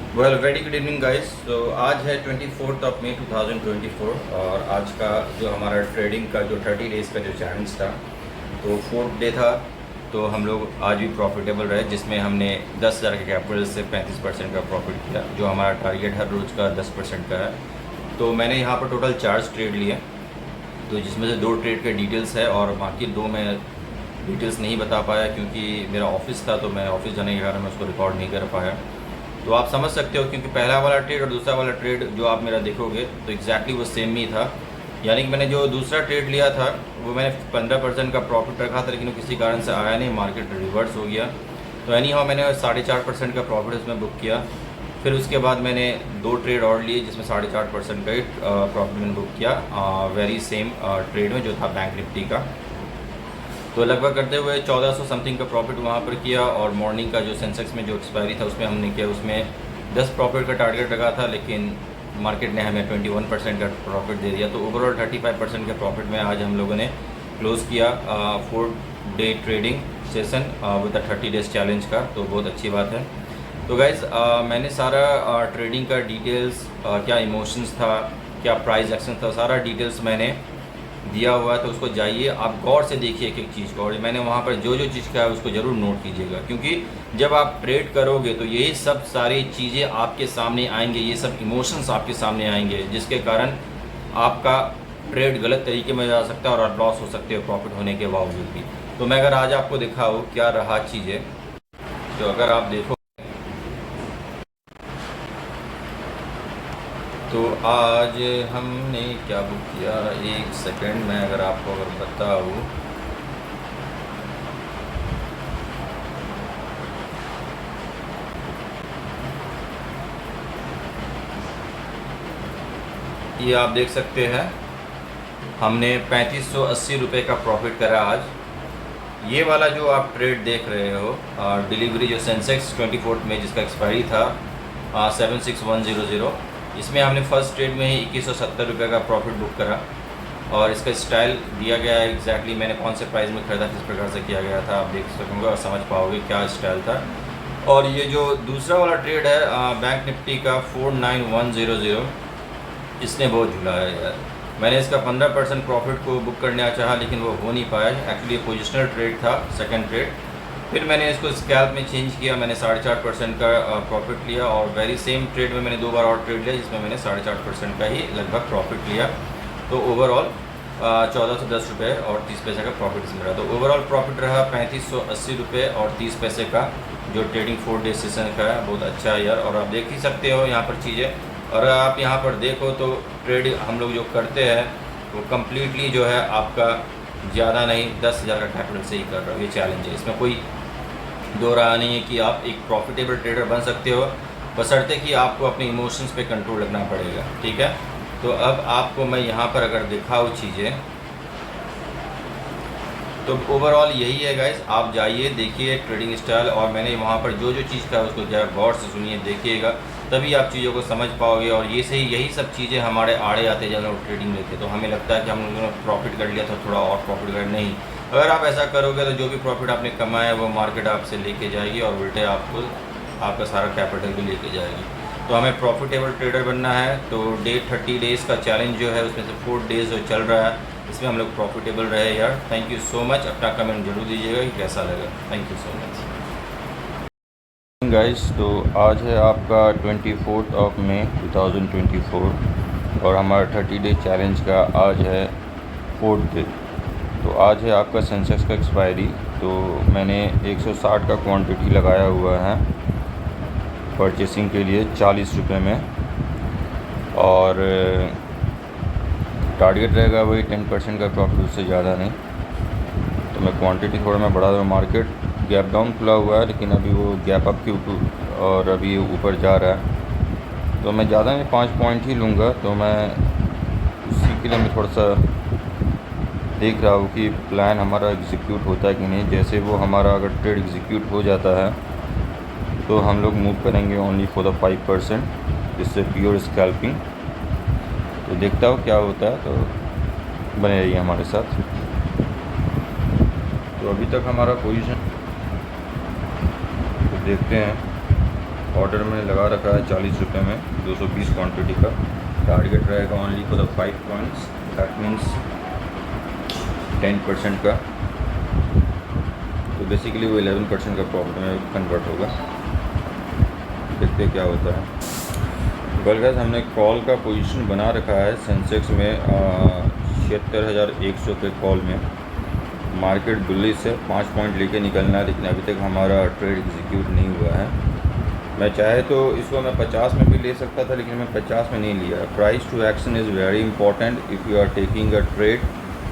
Well very good evening guys. तो आज है 24 मई 2024 और आज का जो हमारा ट्रेडिंग का जो 30 डेज़ का जो चैलेंज था, तो फोर्थ डे था। तो हम लोग आज भी प्रॉफिटेबल रहे, जिसमें हमने 10,000 के कैपिटल से 35% का प्रॉफिट किया, जो हमारा टारगेट हर रोज़ का 10% का है। तो मैंने यहाँ पर टोटल 4 ट्रेड लिए, तो जिसमें से 2 ट्रेड के डिटेल्स है और बाकी 2 मैं डिटेल्स नहीं बता पाया क्योंकि मेरा ऑफिस था, तो मैं ऑफिस जाने के कारण मैं उसको रिकॉर्ड नहीं कर पाया। तो आप समझ सकते हो, क्योंकि पहला वाला ट्रेड और दूसरा वाला ट्रेड जो आप मेरा देखोगे तो एग्जैक्टली वो सेम ही था। यानी कि मैंने जो दूसरा ट्रेड लिया था वो मैंने 15% का प्रॉफिट रखा था, लेकिन वो किसी कारण से आया नहीं, मार्केट रिवर्स हो गया। तो एनी हाउ मैंने 4.5% का प्रॉफिट उसमें बुक किया। फिर उसके बाद मैंने 2 ट्रेड और लिए जिसमें 4.5% का ही प्रॉफिट मैंने बुक किया, वेरी सेम ट्रेड में जो था बैंक निफ्टी का। तो लगभग करते हुए 1400 समथिंग का प्रॉफिट वहाँ पर किया। और मॉर्निंग का जो सेंसेक्स में जो एक्सपायरी था उसमें हमने किया, उसमें 10 प्रॉफिट का टारगेट रखा था, लेकिन मार्केट ने हमें 21% का प्रॉफिट दे दिया। तो ओवरऑल 35% के प्रॉफिट में आज हम लोगों ने क्लोज़ किया 4 day trading session with the 30 days challenge का। तो बहुत अच्छी बात है। तो गाइज़ मैंने सारा ट्रेडिंग का डिटेल्स, क्या इमोशंस था, क्या प्राइस एक्शन था, सारा डिटेल्स मैंने दिया हुआ है। तो उसको जाइए, आप गौर से देखिए एक एक चीज़ को, और मैंने वहाँ पर जो जो चीज़ का है उसको ज़रूर नोट कीजिएगा, क्योंकि जब आप ट्रेड करोगे तो यही सब सारी चीज़ें आपके सामने आएंगे, ये सब इमोशंस आपके सामने आएंगे, जिसके कारण आपका ट्रेड गलत तरीके में जा सकता है और आप लॉस हो सकते हो प्रॉफिट होने के बावजूद भी। तो मैं अगर आज आपको दिखाऊँ क्या रहा चीज़ें, तो अगर आप देखो तो आज हमने क्या बुक किया, एक सेकंड मैं अगर आपको बताऊँ। ये आप देख सकते हैं, हमने 3580 रुपये का प्रॉफिट करा आज। ये वाला जो आप ट्रेड देख रहे हो, डिलीवरी जो सेंसेक्स 24 में जिसका एक्सपायरी था 76100, इसमें हमने फर्स्ट ट्रेड में ही 2170 रुपये का प्रॉफिट बुक करा। और इसका स्टाइल दिया गया है एग्जैक्टली मैंने कौन से प्राइस में ख़रीदा, किस प्रकार से किया गया था, आप देख सकोगे और समझ पाओगे क्या स्टाइल था। और ये जो दूसरा वाला ट्रेड है बैंक निफ्टी का 49100, इसने बहुत झूला है यार। मैंने इसका 15% प्रॉफिट को बुक करना चाहा, लेकिन वो हो नहीं पाया। एक्चुअली पोजिशनल ट्रेड था, सेकंड ट्रेड। फिर मैंने इसको स्कैल्प में चेंज किया, मैंने 4.5% का प्रॉफिट लिया। और वेरी सेम ट्रेड में मैंने 2 बार और ट्रेड लिया, जिसमें मैंने 4.5% का ही लगभग प्रॉफिट लिया। तो ओवरऑल 1410 रुपये और 30 पैसे का प्रॉफिट इसमें रहा। तो ओवरऑल प्रॉफिट रहा 3580 रुपये और 30 पैसे का, जो ट्रेडिंग 4 डे सेशन का है। बहुत अच्छा है यार। और आप देख ही सकते हो यहाँ पर चीज़ें, और आप यहाँ पर देखो तो ट्रेड हम लोग जो करते हैं वो कम्प्लीटली जो है आपका ज़्यादा नहीं 10,000 का कैपिटल से ही कर रहा हो। ये चैलेंज है, इसमें कोई दो राय नहीं है कि आप एक प्रॉफिटेबल ट्रेडर बन सकते हो, बशर्ते कि आपको अपने इमोशंस पे कंट्रोल रखना पड़ेगा। ठीक है, तो अब आपको मैं यहाँ पर अगर दिखाऊँ चीज़ें, तो ओवरऑल यही है गाइस। आप जाइए देखिए ट्रेडिंग स्टाइल, और मैंने वहाँ पर जो जो चीज़ का उसको ज़रा गौर से सुनिए, देखिएगा, तभी आप चीज़ों को समझ पाओगे। और ये सही, यही सब चीज़ें हमारे आड़े आते जब हम ट्रेडिंग लेते, तो हमें लगता है कि हम लोगों ने प्रॉफिट कर लिया, तो थोड़ा और प्रॉफिट कर, नहीं। अगर आप ऐसा करोगे तो जो भी प्रॉफिट आपने कमाया वो मार्केट आपसे लेके जाएगी, और उल्टे आपको आपका सारा कैपिटल भी लेके जाएगी। तो हमें प्रॉफिटेबल ट्रेडर बनना है। तो 30 डेज़ का चैलेंज जो है उसमें से 4 डेज़ जो चल रहा है, इसमें हम लोग प्रॉफिटेबल रहे यार। Thank you so much. अपना कमेंट जरूर दीजिएगा कि कैसा लगा। Thank you so much guys. तो आज है आपका 24 मई 2024 और हमारा 30 डे चैलेंज का आज है 4th डे। तो आज है आपका सेंसेक्स का एक्सपायरी। तो मैंने 160 का क्वांटिटी लगाया हुआ है परचेसिंग के लिए 40 रुपये में, और टारगेट रहेगा वही 10% का प्रॉफिट, उससे ज़्यादा नहीं। तो मैं क्वांटिटी थोड़ा मैं बढ़ा दूँ। मार्केट गैप डाउन खुला हुआ है, लेकिन अभी वो गैप अप के ऊपर और अभी ऊपर जा रहा है। तो मैं ज़्यादा नहीं 5 पॉइंट ही लूँगा। तो मैं उसी के लिए मैं थोड़ा सा देख रहा हूँ कि प्लान हमारा एग्जीक्यूट होता है कि नहीं। जैसे वो हमारा अगर ट्रेड एग्जीक्यूट हो जाता है तो हम लोग मूव करेंगे ओनली फॉर द 5%, जिससे प्योर स्कैल्पिंग। तो देखता हूँ क्या होता है, तो बने रहिए हमारे साथ। तो अभी तक हमारा पोजीशन तो देखते हैं। ऑर्डर में लगा रखा है 40 रुपये में 220 क्वांटिटी का। टारगेट रहेगा only for the 5 points, that means 10% का। तो बेसिकली वो 11% का प्रॉफिट में कन्वर्ट होगा। देखते क्या होता है। बल्कि हमने कॉल का पोजीशन बना रखा है सेंसेक्स में 76,100 के कॉल में। मार्केट बुलिश से 5 पॉइंट लेके निकलना है, लेकिन अभी तक हमारा ट्रेड एग्जीक्यूट नहीं हुआ है। मैं चाहे तो इसको मैं 50 में भी ले सकता था, लेकिन मैं 50 में नहीं लिया। Price to action is very important if you are taking a trade,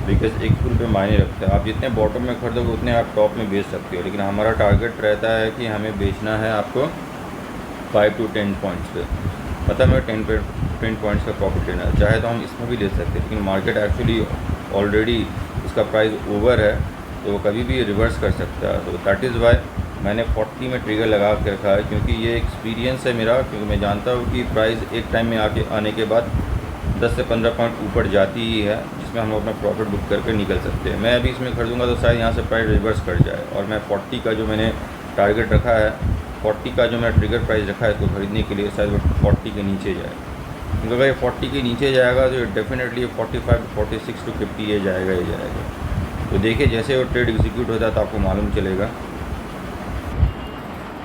because एक रुपये मायने रखता है। आप जितने बॉटम में खरीदोगे उतने आप टॉप में बेच सकते हो, लेकिन हमारा टारगेट रहता है कि हमें बेचना है आपको 5 to 10 पॉइंट्स पे। मतलब मैं 10 पॉइंट्स का प्रॉफिट लेना है। चाहे तो हम इसमें भी ले सकते हैं, लेकिन मार्केट एक्चुअली ऑलरेडी इसका प्राइस ओवर है, तो वो कभी भी रिवर्स कर सकता है। तो दैट इज़ वाई मैंने 40 में ट्रिगर लगा के रखा है, क्योंकि ये एक्सपीरियंस है मेरा। क्योंकि मैं जानता हूँ कि प्राइस एक टाइम में आने के बाद 10 से 15 पॉइंट ऊपर जाती ही है, जिसमें हम अपना प्रॉफिट बुक करके निकल सकते हैं। मैं अभी इसमें खरीदूँगा तो शायद यहाँ से प्राइस रिवर्स कर जाए, और मैं 40 का जो मैंने टारगेट रखा है, 40 का जो मैंने ट्रिगर प्राइस रखा है इसको खरीदने के लिए, शायद वो 40 के नीचे जाए। क्योंकि अगर ये 40 के नीचे जाएगा तो डेफिनेटली 45 to 46 to 50 ये जाएगा ही जाएगा। तो देखिए जैसे वो ट्रेड एग्जीक्यूट होता है तो आपको मालूम चलेगा।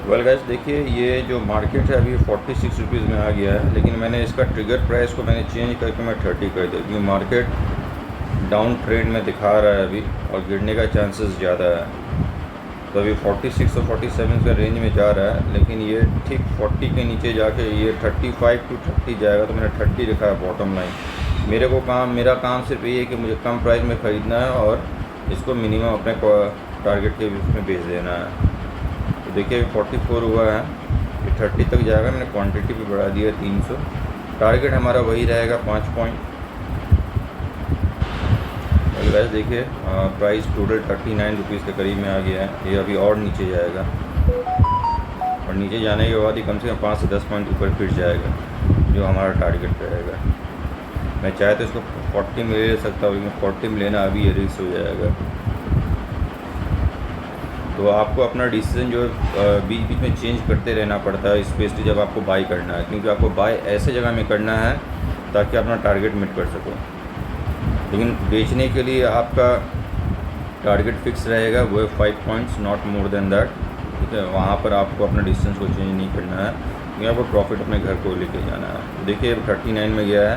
वेल गाइस, देखिए ये जो मार्केट है अभी 46 रुपीज़ में आ गया है, लेकिन मैंने इसका ट्रिगर प्राइस को मैंने चेंज करके मैं 30 कर दिया, क्योंकि मार्केट डाउन ट्रेड में दिखा रहा है अभी, और गिरने का चांसेस ज़्यादा है। तो अभी 46 और 47 का रेंज में जा रहा है, लेकिन ये ठीक 40 के नीचे जाके ये 35 to 30 जाएगा। तो मैंने 30 लिखा है बॉटम लाइन। मेरा काम सिर्फ ये है कि मुझे कम प्राइस में ख़रीदना है और इसको मिनिमम अपने टारगेट के उसमें बेच देना है। तो देखिए 44 हुआ है, ये 30 तक जाएगा। मैंने क्वांटिटी भी बढ़ा दी है 300। टारगेट हमारा वही रहेगा 5 पॉइंट। गाइस देखिए प्राइस टोटल 39 रुपीज़ के करीब में आ गया है। ये अभी और नीचे जाएगा, और नीचे जाने के बाद ही कम से कम 5 से 10 पॉइंट ऊपर फिर जाएगा, जो हमारा टारगेट रहेगा। मैं चाहे तो इसको 40 में ले सकता हूँ, लेकिन 40 में लेना अभी ये रिस्क हो जाएगा। तो आपको अपना डिसीजन जो बीच बीच में चेंज करते रहना पड़ता है, स्पेशली जब आपको बाई करना है, क्योंकि आपको बाई ऐसे जगह में करना है ताकि अपना टारगेट मीट कर सको। लेकिन बेचने के लिए आपका टारगेट फिक्स रहेगा, वो है 5 points, not more than that. ठीक है, वहाँ पर आपको अपना डिस्टेंस को चेंज नहीं करना है, क्योंकि आपको प्रॉफिट अपने घर को लेके जाना है। तो देखिए 39 में गया है,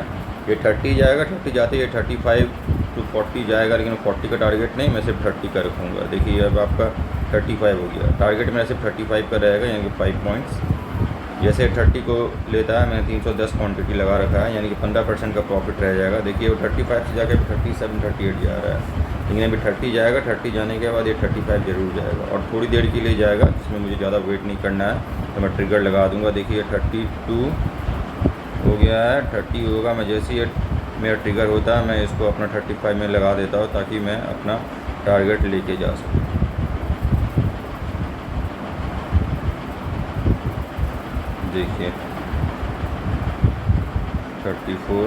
ये 30 जाएगा, 30 जाते ये 35 to 40 जाएगा, लेकिन 40 का टारगेट नहीं, मैं सिर्फ 30 का रखूँगा। देखिए अब आपका 35 हो गया। टारगेट मेरा सिर्फ 35 का रहेगा, यानी कि 5 पॉइंट्स। जैसे 30 को लेता है, मैंने 310 क्वांटिटी लगा रखा है, यानी कि 15% का प्रॉफिट रह जाएगा। देखिए वो 35 से जाकर 37, 38 जा रहा है, लेकिन अभी 30 जाएगा। 30 जाने के बाद ये 35 ज़रूर जाएगा, और थोड़ी देर के लिए जाएगा, जिसमें मुझे ज़्यादा वेट नहीं करना है। तो मैं ट्रिगर लगा दूँगा। देखिए 32 हो गया है, 30 होगा। मैं जैसे ही मेरा ट्रिगर होता है, मैं इसको अपना 35 में लगा देता हूँ, ताकि मैं अपना टारगेट लेके जा सकूँ। देखिए 34,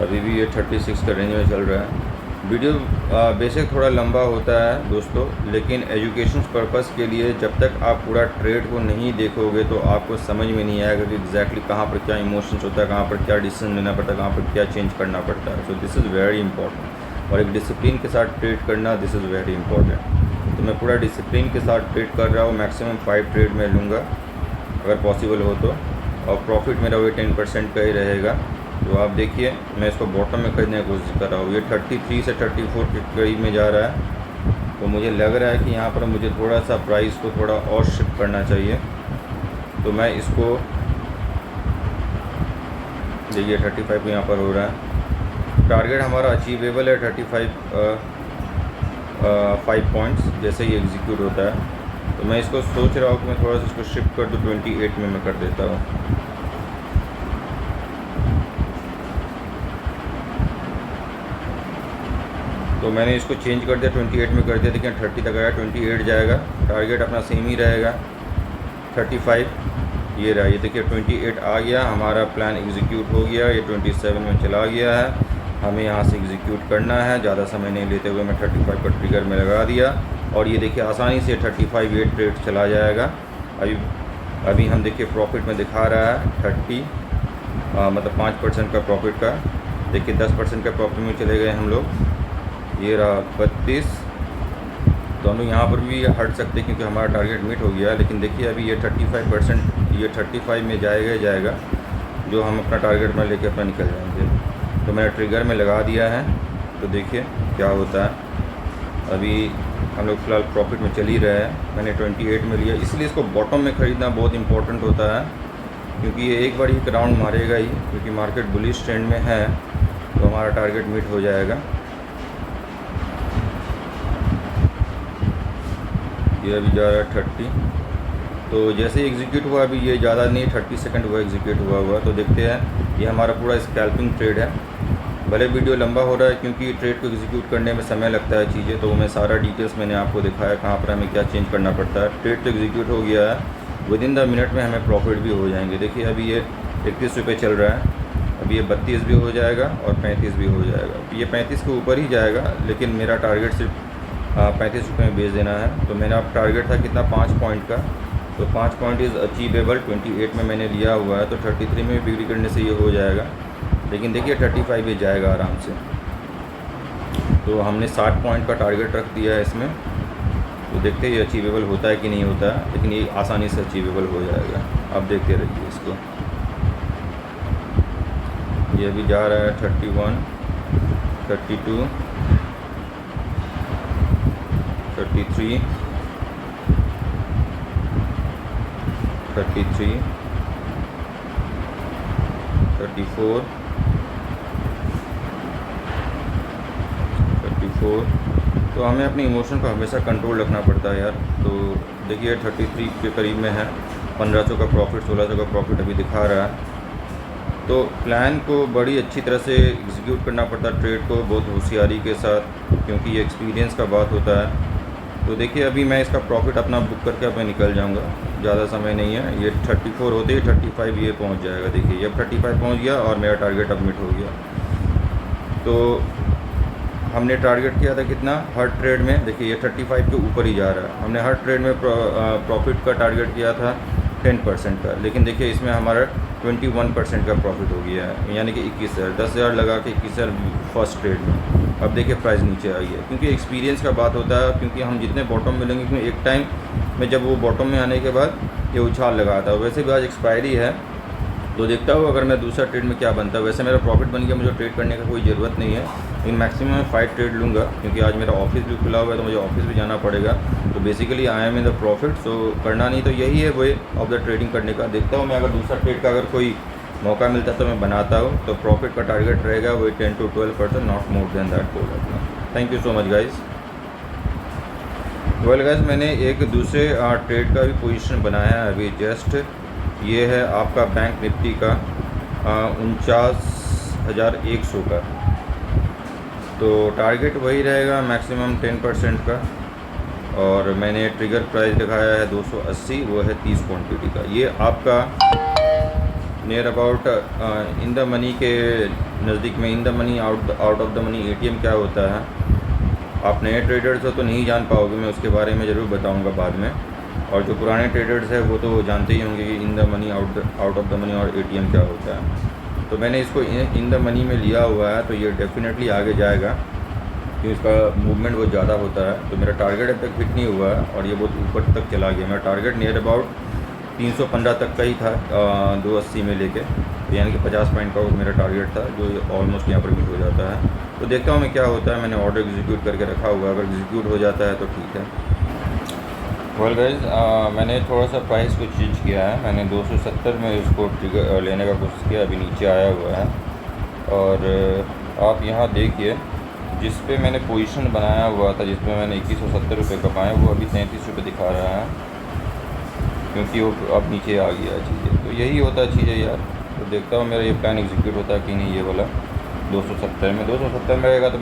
अभी भी ये 36 का रेंज में चल रहा है। वीडियो बेशक थोड़ा लंबा होता है दोस्तों, लेकिन एजुकेशन पर्पस के लिए जब तक आप पूरा ट्रेड को नहीं देखोगे तो आपको समझ में नहीं आएगा कि एग्जैक्टली कहाँ पर क्या इमोशंस होता है, कहाँ पर क्या डिसीजन लेना पड़ता है, कहाँ पर क्या चेंज करना पड़ता है। So this is very important, और एक डिसिप्लिन के साथ ट्रेड करना, दिस इज़ वेरी इंपॉर्टेंट। तो मैं पूरा डिसिप्लिन के साथ ट्रेड कर रहा हूँ। मैक्सिमम 5 ट्रेड में लूँगा अगर पॉसिबल हो तो, और प्रॉफिट मेरा वही 10% का ही रहेगा। तो आप देखिए मैं इसको बॉटम में खरीदने की कोशिश कर रहा हूँ। ये 33 से 34 के करीब में जा रहा है, तो मुझे लग रहा है कि यहाँ पर मुझे थोड़ा सा प्राइस को थोड़ा और शिफ्ट करना चाहिए। तो मैं इसको देखिए 35 यहाँ पर हो रहा है। टारगेट हमारा अचीवेबल है 5 पॉइंट्स जैसे ही एग्जीक्यूट होता है। तो मैं इसको सोच रहा हूँ कि मैं थोड़ा सा इसको शिफ्ट कर दूँ, 28 में मैं कर देता हूँ। तो मैंने इसको चेंज कर दिया, 28 में कर दिया। देखिए 30 तक आया, 28 जाएगा। टारगेट अपना सेम ही रहेगा 35, ये रहा। ये देखिए 28 आ गया, हमारा प्लान एग्जीक्यूट हो गया। ये 27 में चला गया है। हमें यहाँ से एग्जीक्यूट करना है। ज़्यादा समय नहीं लेते हुए मैं 35 का ट्रिगर में लगा दिया और ये देखिए आसानी से 35 ये ट्रेड चला जाएगा। अभी हम देखिए प्रॉफिट में दिखा रहा है 30 मतलब 5% का प्रॉफिट का। देखिए 10% का प्रॉफिट में चले गए हम लोग। ये रहा 32। दोनों यहाँ पर भी हट सकते क्योंकि हमारा टारगेट मीट हो गया। लेकिन देखिए अभी ये 35%, ये 35 में जाएगा ही जाएगा, जो हम अपना टारगेट में लेके अपना निकल जाएंगे। तो मैंने ट्रिगर में लगा दिया है। तो देखिए क्या होता है। अभी हम लोग फ़िलहाल प्रॉफिट में चल ही रहे हैं। मैंने 28 में लिया, इसलिए इसको बॉटम में ख़रीदना बहुत इंपॉर्टेंट होता है क्योंकि ये एक बार ही राउंड मारेगा ही, क्योंकि मार्केट बुलिश ट्रेंड में है तो हमारा टारगेट मीट हो जाएगा। ये अभी जा रहा है 30। तो जैसे ही एग्जीक्यूट हुआ, अभी ये ज़्यादा नहीं 30 सेकंड हुआ एग्जीक्यूट हुआ। तो देखते हैं, ये हमारा पूरा स्कैल्पिंग ट्रेड है। भले वीडियो लंबा हो रहा है क्योंकि ट्रेड को एग्जीक्यूट करने में समय लगता है चीज़ें, तो मैं सारा डिटेल्स मैंने आपको दिखाया कहाँ पर हमें क्या चेंज करना पड़ता है। ट्रेड तो एग्जीक्यूट हो गया है, विदिन द मिनट में हमें प्रॉफिट भी हो जाएंगे। देखिए अभी ये 31 रुपये चल रहा है, अभी ये 32 भी हो जाएगा और 35 भी हो जाएगा। ये 35 के ऊपर ही जाएगा, लेकिन मेरा टारगेट सिर्फ 35 रुपये में बेच देना है। तो मेरा टारगेट था कितना, 5 पॉइंट का। तो 5 पॉइंट इज़ अचीवेबल। 28 में मैंने लिया हुआ है, तो 33 में बिक्री करने से ये हो जाएगा। लेकिन देखिए 35 भी जाएगा आराम से। तो हमने 60 पॉइंट का टारगेट रख दिया है इसमें। तो देखते हैं ये अचीवेबल होता है कि नहीं होता है, लेकिन ये आसानी से अचीवेबल हो जाएगा। अब देखते रहिए इसको। ये अभी जा रहा है 31, 32, 33, 34, 34। तो हमें अपने इमोशन को हमेशा कंट्रोल रखना पड़ता है यार। तो देखिए 33 के करीब में है। 1500 का प्रॉफिट, 1600 का प्रॉफिट अभी दिखा रहा है। तो प्लान को बड़ी अच्छी तरह से एग्जीक्यूट करना पड़ता है, ट्रेड को बहुत होशियारी के साथ, क्योंकि ये एक्सपीरियंस का बात होता है। तो देखिए अभी मैं इसका प्रॉफिट अपना बुक करके अब मैं निकल जाऊंगा, ज़्यादा समय नहीं है। ये 34 होते ही 35 ये पहुंच जाएगा। देखिए ये 35 पहुंच गया और मेरा टारगेट अब मीट हो गया। तो हमने टारगेट किया था कितना हर ट्रेड में, देखिए ये 35 के ऊपर ही जा रहा है। हमने हर ट्रेड में प्रॉफिट का टारगेट किया था 10% का, लेकिन देखिए इसमें हमारा 21% का प्रॉफिट हो गया है, यानी कि 21,000। 10,000 लगा के 21,000 फर्स्ट ट्रेड में। अब देखिए प्राइस नीचे आई है, क्योंकि एक्सपीरियंस का बात होता है। क्योंकि हम जितने बॉटम में लेंगे, क्योंकि एक टाइम में जब वो बॉटम में आने के बाद ये उछाल लगा था। वैसे भी आज एक्सपायरी है, तो देखता हूँ अगर मैं दूसरा ट्रेड में क्या बनता है। वैसे मेरा प्रॉफिट बन गया, मुझे ट्रेड करने का कोई ज़रूरत नहीं है, लेकिन मैक्सिमम मैं 5 ट्रेड लूँगा, क्योंकि आज मेरा ऑफिस भी खुला हुआ है तो मुझे ऑफिस भी जाना पड़ेगा। तो basically I am in the profit, so करना नहीं तो यही है वे ऑफ द ट्रेडिंग करने का। देखता हूँ मैं अगर दूसरा ट्रेड का अगर कोई मौका मिलता है तो मैं बनाता हूँ। तो प्रॉफिट का टारगेट रहेगा वही 10 to 12%, not more than that बोल रखना। Thank you so much guys. Well guys, मैंने एक दूसरे ट्रेड का भी पोजीशन बनाया है अभी जस्ट। ये है आपका बैंक निफ्टी का 49,100 का। तो टारगेट वही रहेगा मैक्सिमम 10% का। और मैंने ट्रिगर प्राइस दिखाया है 280, वो है 30 क्वान्टिटी का। ये आपका near about in the money के नज़दीक में, in the money out of the money ATM क्या होता है। आप नए ट्रेडर्स हो तो नहीं जान पाओगे, मैं उसके बारे में ज़रूर बताऊंगा बाद में। और जो पुराने ट्रेडर्स हैं वो तो जानते ही होंगे कि in the money out of the money और ATM क्या होता है। तो मैंने इसको इन द मनी में लिया हुआ है, तो ये डेफिनेटली आगे जाएगा क्योंकि इसका मूवमेंट बहुत ज़्यादा होता है। तो मेरा टारगेट अब तक हिट नहीं हुआ है और ये बहुत ऊपर तक चला गया। मेरा टारगेट नियर अबाउट 315 तक का ही था 280 में लेके, यानी कि 50 पॉइंट का मेरा टारगेट था, जो ऑलमोस्ट यहाँ पर भी हो जाता है। तो देखता हूँ मैं क्या होता है। मैंने ऑर्डर एग्जीक्यूट करके रखा हुआ है, अगर एग्जीक्यूट हो जाता है तो ठीक है। वेल गाइस, मैंने थोड़ा सा प्राइस को चेंज किया है। मैंने 270 में इसको ट्रिगर लेने का कोशिश किया, अभी नीचे आया हुआ है। और आप यहाँ देखिए, जिस पे मैंने पोजीशन बनाया हुआ था, जिस पे मैंने 2170 रुपये कमाए, वो अभी 33 रुपये दिखा रहा है, क्योंकि वो अब नीचे आ गया चीज़ें। तो यही होता है चीज़ें यार। तो देखता हूँ मेरा ये प्लान एग्जीक्यूट होता है कि नहीं। ये वाला 270 में रहेगा तो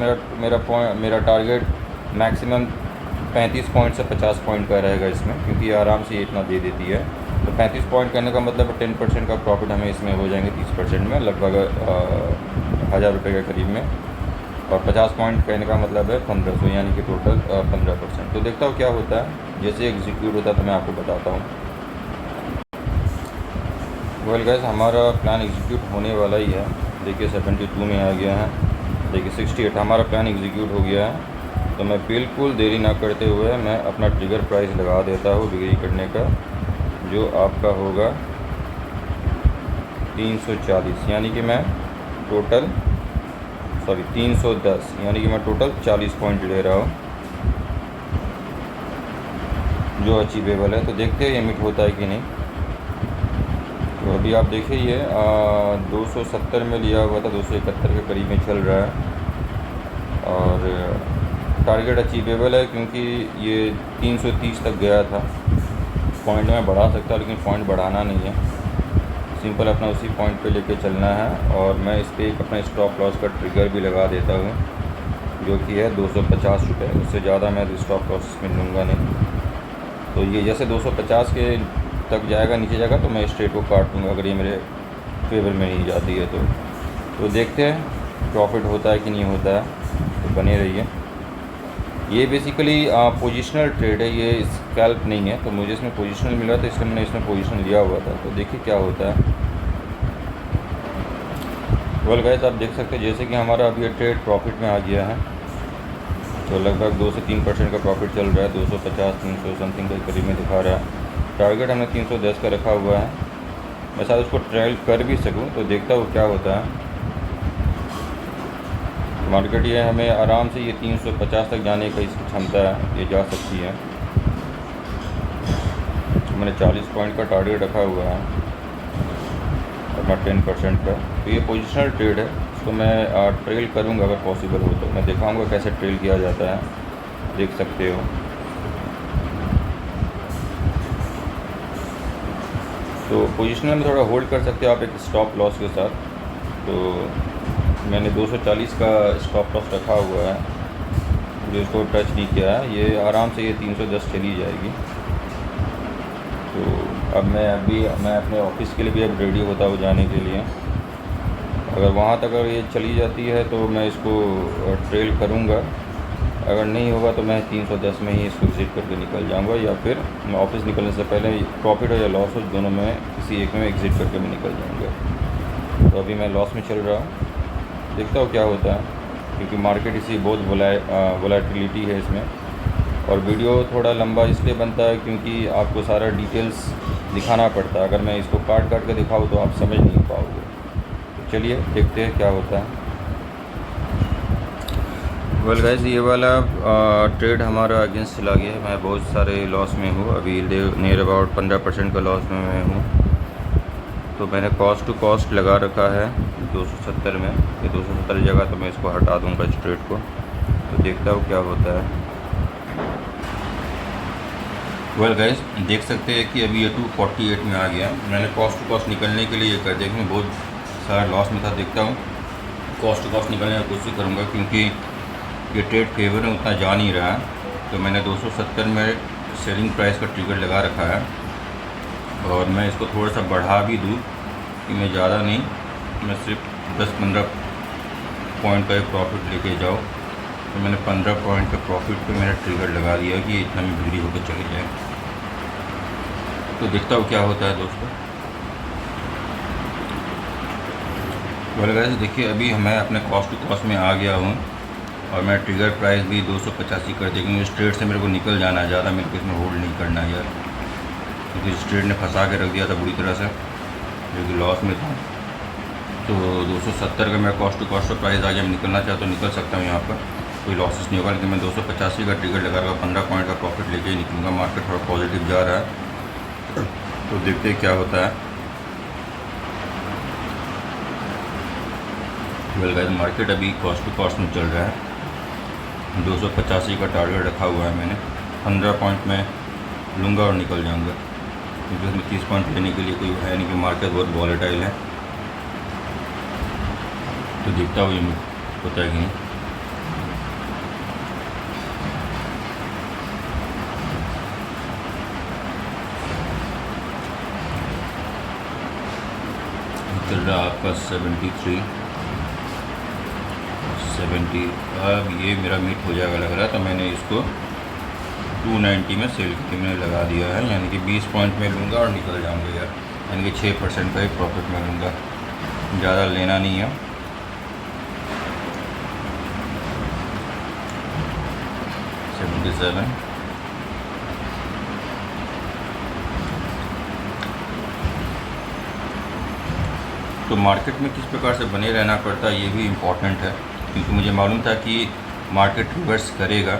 मेरा टारगेट मैक्सिमम 35 पॉइंट से 50 पॉइंट का रहेगा इसमें, क्योंकि आराम से ये इतना दे देती है। तो 35 पॉइंट करने का मतलब 10% का प्रॉफिट हमें इसमें हो जाएंगे 30% में, लगभग 1000 रुपये के करीब में। और 50 पॉइंट कहने का मतलब है 1500, यानी कि टोटल 15%। तो देखता हूँ क्या होता है, जैसे एग्जीक्यूट होता है तो मैं आपको बताता हूँ। वेल गाइस, हमारा प्लान एग्जीक्यूट होने वाला ही है। देखिए 72 में आ गया है, देखिए 68 हमारा प्लान एग्जीक्यूट हो गया है। तो मैं बिल्कुल देरी ना करते हुए मैं अपना ट्रिगर प्राइस लगा देता हूँ बिक्री करने का, जो आपका होगा 340, यानी कि मैं टोटल 310, यानी कि मैं टोटल 40 पॉइंट ले रहा हूँ, जो अचीवेबल है। तो देखते हैं ये मीट होता है कि नहीं। तो अभी आप देखिए ये 270 में लिया हुआ था, 271 के करीब में चल रहा है, और टारगेट अचीवेबल है क्योंकि ये 330 तक गया था। पॉइंट में बढ़ा सकता, लेकिन पॉइंट बढ़ाना नहीं है, सिंपल अपना उसी पॉइंट पे लेके चलना है। और मैं इस पर एक अपना स्टॉप लॉस का ट्रिगर भी लगा देता हूँ, जो कि है 250 रुपये। उससे ज़्यादा मैं स्टॉप लॉस में लूँगा नहीं। तो ये जैसे 250 के तक जाएगा, नीचे जाएगा, तो मैं स्ट्रेट को काट दूँगा अगर ये मेरे फेवर में नहीं जाती है तो देखते हैं प्रॉफिट होता है कि नहीं होता है। तो बने रहिए। ये बेसिकली पोजिशनल ट्रेड है, ये स्कैल्प नहीं है। तो मुझे इसमें पोजिशनल मिला था, इसलिए मैंने इसमें पोजिशन लिया हुआ था। तो देखिए क्या होता है। वेल गाइस, आप देख सकते हैं जैसे कि हमारा अभी ये ट्रेड प्रॉफिट में आ गया है। तो लगभग 2 से 3% का प्रॉफिट चल रहा है, 250 300 समथिंग के करीब में दिखा रहा है। टारगेट हमने 310 का रखा हुआ है। मैं शायद उसको ट्रायल कर भी सकूं, तो देखता हूँ क्या होता है। मार्केट ये हमें आराम से ये 350 तक जाने का इसकी क्षमता है, ये जा सकती है। मैंने 40 पॉइंट का टारगेट रखा हुआ है अपना 10% का। तो ये पोजिशनल ट्रेड है, इसको मैं ट्रेल करूँगा अगर पॉसिबल हो तो। मैं दिखाऊँगा कैसे ट्रेल किया जाता है, देख सकते हो। तो पोजिशनल में थोड़ा होल्ड कर सकते हो आप एक स्टॉप लॉस के साथ। तो मैंने 240 का स्टॉप लॉस रखा हुआ है, जो इसको टच नहीं किया है। ये आराम से ये 310 चली जाएगी। तो अब मैं अपने ऑफिस के लिए भी अब रेडी होता हूँ जाने के लिए। अगर वहाँ तक अगर ये चली जाती है तो मैं इसको ट्रेल करूँगा, अगर नहीं होगा तो मैं 310 में ही इसको एग्ज़िट करके निकल जाऊँगा, या फिर मैं ऑफिस निकलने से पहले प्रॉफिट हो या लॉस हो, दोनों में किसी एक में एग्ज़िट करके मैं निकल जाऊँगा। तो अभी मैं लॉस में चल रहा हूँ, देखता हूँ क्या होता है, क्योंकि मार्केट इसी बहुत वोलेटिलिटी है इसमें। और वीडियो थोड़ा लंबा इसलिए बनता है क्योंकि आपको सारा डिटेल्स दिखाना पड़ता है। अगर मैं इसको काट के दिखाऊँ तो आप समझ नहीं पाओगे। तो चलिए देखते हैं क्या होता है। वेल गाइस, ये वाला ट्रेड हमारा अगेंस्ट चला गया। मैं बहुत सारे लॉस में हूँ अभी, नियर अबाउट 15% का लॉस में मैं हूँ। तो मैंने कॉस्ट टू कॉस्ट लगा रखा है 270 में। ये 270 जगह तो मैं इसको हटा दूँगा इस ट्रेड को। तो देखता हूँ क्या होता है। वेल गाइस, देख सकते हैं कि अभी ये 248 में आ गया। मैंने कॉस्ट टू कॉस्ट निकलने के लिए ये कर दिया, मैं बहुत सारा लॉस में था। देखता हूँ कॉस्ट टू कॉस्ट निकलने की कोशिश करूँगा, क्योंकि ये ट्रेड फेवर में उतना जा नहीं रहा है। तो मैंने 270 में सेलिंग प्राइस का ट्रिगर लगा रखा है, और मैं इसको थोड़ा सा बढ़ा भी दूँ कि मैं ज़्यादा नहीं, मैं सिर्फ 10-15 पॉइंट का एक प्रॉफिट लेके जाऊँ। तो मैंने 15 पॉइंट का प्रॉफिट पे मेरा ट्रिगर लगा दिया कि इतना में बिक्री होकर चली जाए। तो देखता हूँ क्या होता है दोस्तों। बोले गाइस, देखिए अभी मैं अपने कॉस्ट टू कॉस्ट में आ गया हूँ, और मैं ट्रिगर प्राइस भी 285 कर दिया, क्योंकि इस ट्रेड से मेरे को निकल जाना है। ज़्यादा मेरे को इसमें होल्ड नहीं करना है यार, क्योंकि इस ट्रेड ने फंसा के रख दिया था बुरी तरह से, जो कि लॉस में था। तो 270 का मेरा कॉस्ट टू कॉस्ट का प्राइस आ गया। मैं निकलना चाहता तो निकल सकता हूँ, यहाँ पर कोई लॉसेस नहीं होगा। लेकिन मैं 285 का ट्रिगर लगा रहा, 15 पॉइंट का प्रॉफिट लेके ही निकलूँगा। मार्केट थोड़ा पॉजिटिव जा रहा है, तो देखते हैं क्या होता है। वेल गाइस, मार्केट अभी कॉस्ट टू कॉस्ट में चल रहा है। 285 का टारगेट रखा हुआ है मैंने। 15 पॉइंट में लूँगा और निकल जाऊँगा, क्योंकि उसमें 30 पॉइंट लेने के लिए कोई है नहीं, कि मार्केट बहुत वॉलेटाइल है। तो देखता हूँ ये होता है कि नहीं। चल रहा आपका 73, 270। अब ये मेरा मीट हो जाएगा लग रहा है, तो मैंने इसको 290 में सेल करके मैंने लगा दिया है, यानी कि 20 पॉइंट में लूँगा और निकल जाऊँगा यार, यानी कि 6% का ही प्रॉफिट में लूँगा, ज़्यादा लेना नहीं है। $77। तो मार्केट में किस प्रकार से बने रहना पड़ता है ये भी इम्पॉर्टेंट है, क्योंकि मुझे मालूम था कि मार्केट रिवर्स करेगा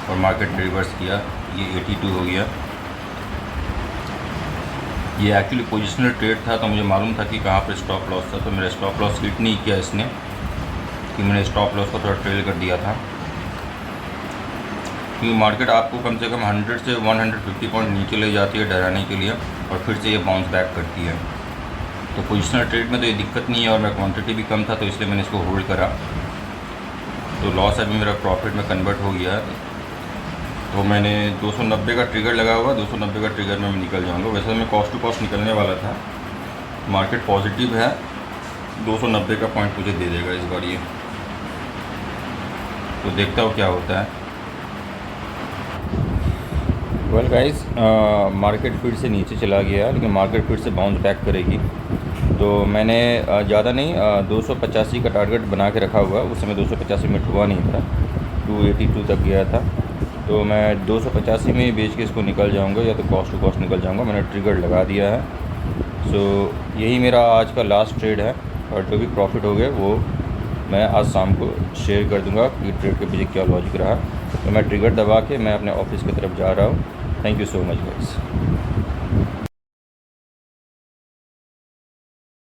और मार्केट ने रिवर्स किया, ये 82 हो गया। ये एक्चुअली पोजिशनल ट्रेड था, तो मुझे मालूम था कि कहाँ पर स्टॉप लॉस था, तो मेरा स्टॉप लॉस हिट नहीं किया इसने, कि मैंने स्टॉप लॉस को थोड़ा ट्रेल कर दिया था। क्योंकि मार्केट आपको कम से कम 100 से 150 पॉइंट नीचे ले जाती है डराने के लिए, और फिर से ये बाउंस बैक करती है। तो पोजिशनल ट्रेड में तो ये दिक्कत नहीं है, और मैं क्वांटिटी भी कम था, तो इसलिए मैंने इसको होल्ड करा। तो लॉस अभी मेरा प्रॉफिट में कन्वर्ट हो गया। तो मैंने 290 का ट्रिगर लगा हुआ, 290 का ट्रिगर में मैं निकल जाऊंगा। वैसे मैं कॉस्ट टू कॉस्ट निकलने वाला था, मार्केट पॉजिटिव है, 290 का पॉइंट मुझे दे देगा इस बार ये, तो देखता हूँ क्या होता है। वेल गाइस, मार्केट फिर से नीचे चला गया है, लेकिन मार्केट फिर से बाउंस बैक करेगी। तो मैंने ज़्यादा नहीं 285 का टारगेट बना के रखा हुआ, उस समय 285 में हुआ नहीं था, 282 तक गया था। तो मैं 285 में ही बेच के इसको निकल जाऊंगा, या तो कॉस्ट टू कॉस्ट निकल जाऊंगा। मैंने ट्रिगर लगा दिया है। सो यही मेरा आज का लास्ट ट्रेड है, और जो भी प्रॉफिट हो गया वो मैं आज शाम को शेयर कर दूंगा कि ट्रेड के पीछे क्या लॉजिक रहा। तो मैं ट्रिगर दबा के मैं अपने ऑफिस की तरफ जा रहा हूँ। Thank you so much guys.